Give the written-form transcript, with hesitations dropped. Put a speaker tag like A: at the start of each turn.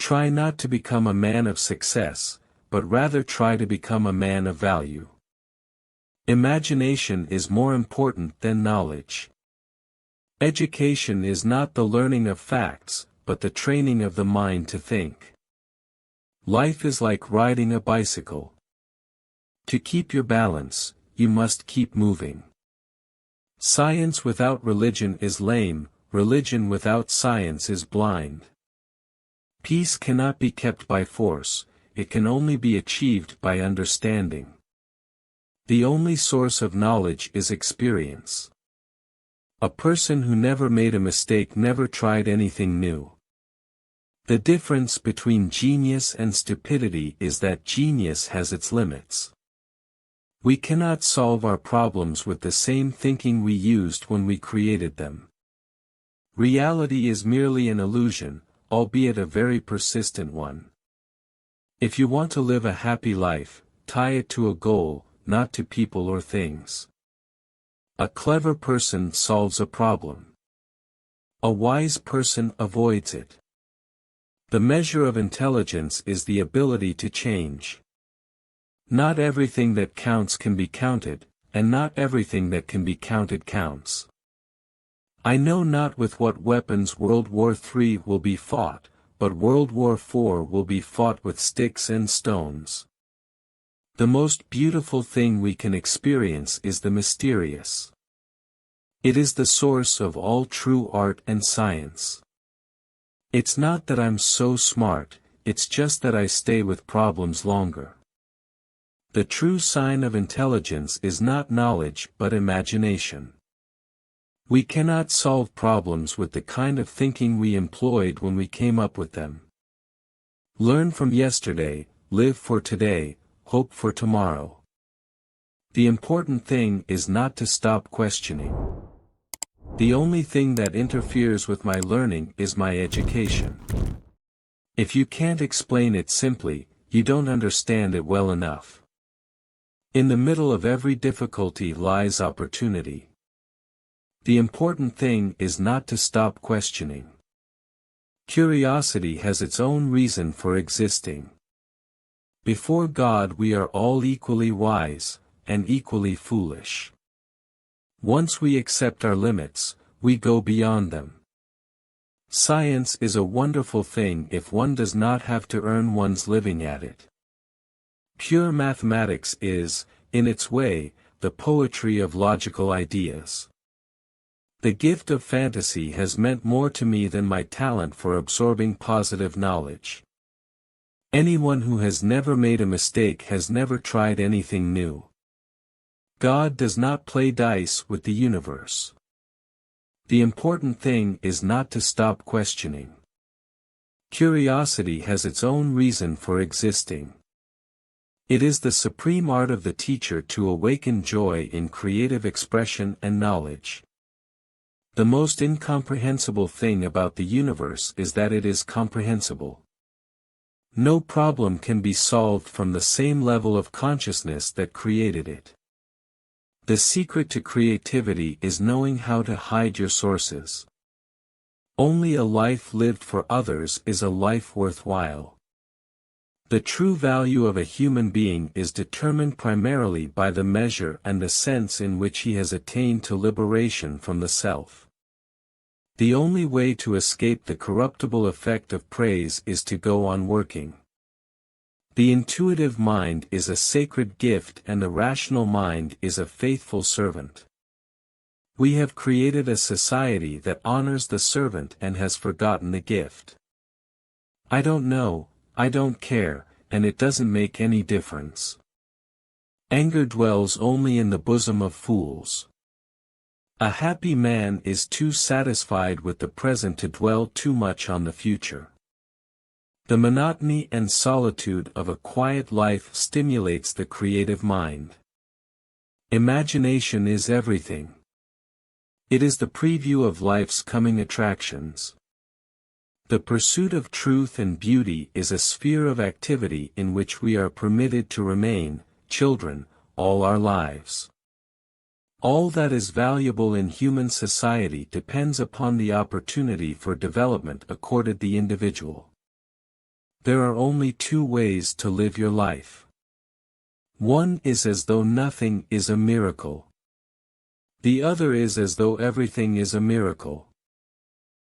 A: Try not to become a man of success, but rather try to become a man of value. Imagination is more important than knowledge. Education is not the learning of facts, but the training of the mind to think. Life is like riding a bicycle. To keep your balance, you must keep moving. Science without religion is lame, religion without science is blind. Peace cannot be kept by force, it can only be achieved by understanding. The only source of knowledge is experience. A person who never made a mistake never tried anything new. The difference between genius and stupidity is that genius has its limits. We cannot solve our problems with the same thinking we used when we created them. Reality is merely an illusion, albeit a very persistent one. If you want to live a happy life, tie it to a goal, not to people or things. A clever person solves a problem. A wise person avoids it. The measure of intelligence is the ability to change. Not everything that counts can be counted, and not everything that can be counted counts. I know not with what weapons World War III will be fought, but World War IV will be fought with sticks and stones. The most beautiful thing we can experience is the mysterious. It is the source of all true art and science. It's not that I'm so smart, it's just that I stay with problems longer. The true sign of intelligence is not knowledge but imagination. We cannot solve problems with the kind of thinking we employed when we came up with them. Learn from yesterday, live for today, hope for tomorrow. The important thing is not to stop questioning. The only thing that interferes with my learning is my education. If you can't explain it simply, you don't understand it well enough. In the middle of every difficulty lies opportunity. The important thing is not to stop questioning. Curiosity has its own reason for existing. Before God we are all equally wise, and equally foolish. Once we accept our limits, we go beyond them. Science is a wonderful thing if one does not have to earn one's living at it. Pure mathematics is, in its way, the poetry of logical ideas. The gift of fantasy has meant more to me than my talent for absorbing positive knowledge. Anyone who has never made a mistake has never tried anything new. God does not play dice with the universe. The important thing is not to stop questioning. Curiosity has its own reason for existing. It is the supreme art of the teacher to awaken joy in creative expression and knowledge. The most incomprehensible thing about the universe is that it is comprehensible. No problem can be solved from the same level of consciousness that created it. The secret to creativity is knowing how to hide your sources. Only a life lived for others is a life worthwhile. The true value of a human being is determined primarily by the measure and the sense in which he has attained to liberation from the self. The only way to escape the corruptible effect of praise is to go on working. The intuitive mind is a sacred gift and the rational mind is a faithful servant. We have created a society that honors the servant and has forgotten the gift. I don't know, I don't care, and it doesn't make any difference. Anger dwells only in the bosom of fools. A happy man is too satisfied with the present to dwell too much on the future. The monotony and solitude of a quiet life stimulates the creative mind. Imagination is everything. It is the preview of life's coming attractions. The pursuit of truth and beauty is a sphere of activity in which we are permitted to remain, children, all our lives. All that is valuable in human society depends upon the opportunity for development accorded the individual. There are only two ways to live your life. One is as though nothing is a miracle. The other is as though everything is a miracle.